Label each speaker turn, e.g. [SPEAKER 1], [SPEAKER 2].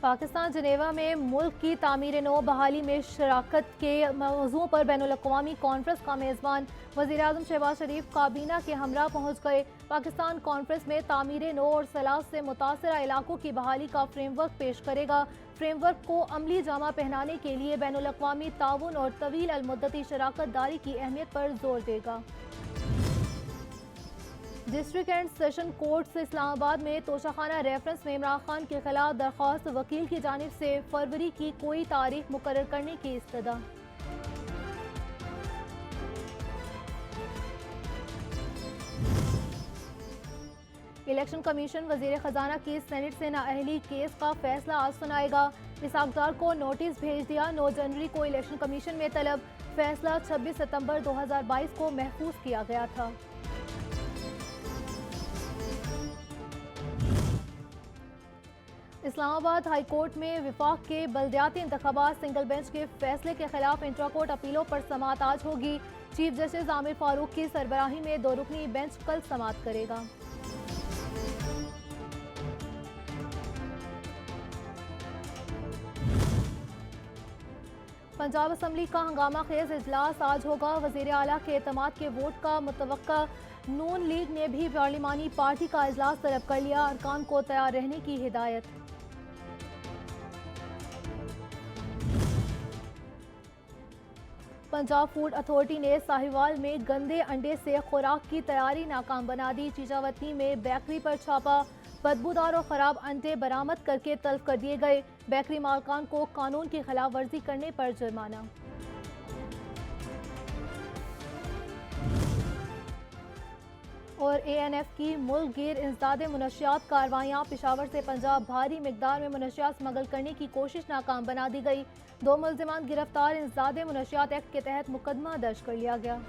[SPEAKER 1] पाकिस्तान जनेवा में मुल्क की तामीर नौ बहाली में शराकत के मौज़ूओं पर बैनुल-अक़वामी कॉन्फ्रेंस का मेज़बान वज़ीर-ए-आज़म शहबाज शरीफ काबीना के हमरा पहुँच गए। पाकिस्तान कॉन्फ्रेंस में तामीर नौ और सैलाब से मुतासरा इलाकों की बहाली का फ्रेमवर्क पेश करेगा। फ्रेमवर्क को अमली जामा पहनाने के लिए बैनुल-अक़वामी ताउन और तवील अलमुद्दती शराकत दारी की अहमियत पर जोर देगा। District and session court Islamabad में तोशाखाना रेफरेंस में इमरान खान के खिलाफ दरख्वास्त वकील की जानिब से फरवरी की कोई तारीख मुकर्रर करने की इस्तदा। इलेक्शन कमीशन वजीर खजाना की सेनेट से नाअहली केस का फैसला आज सुनाएगा। इसाकदार को नोटिस भेज दिया। 9 जनवरी को इलेक्शन कमीशन में तलब। फैसला 26 सितंबर 2022 को महफूज किया गया था। इस्लामाबाद हाई कोर्ट में विफाक के बल्दियाती इंतखाबात सिंगल बेंच के फैसले के खिलाफ इंट्रा कोर्ट अपीलों पर समाअत आज होगी। चीफ जस्टिस आमिर फारूक की सरबराही में 2 रुकनी बेंच कल समाअत करेगा। पंजाब असम्बली का हंगामा खेज इजलास आज होगा। वजीर आला के एतमाद के वोट का मुतवक्का। नून लीग ने भी पार्लिमानी पार्टी का इजलास तलब कर लिया। अरकान को तैयार रहने की हिदायत। पंजाब फूड अथॉरिटी ने साहिवाल में गंदे अंडे से खुराक की तैयारी नाकाम बना दी। चीचावती में बेकरी पर छापा। बदबूदार और ख़राब अंडे बरामद करके तल्फ कर दिए गए। बेकरी मालकान को कानून की खिलाफ वर्जी करने पर जुर्माना। और ANF की मुल्क गिर इंसदादे मुनशियात कार्रवाइयाँ। पेशावर से पंजाब भारी मिकदार में मुनशियात स्मगल करने की कोशिश नाकाम बना दी गई। 2 मुल्ज़िमान गिरफ्तार। इंसदादे मुनशियात एक्ट के तहत मुकदमा दर्ज कर लिया गया।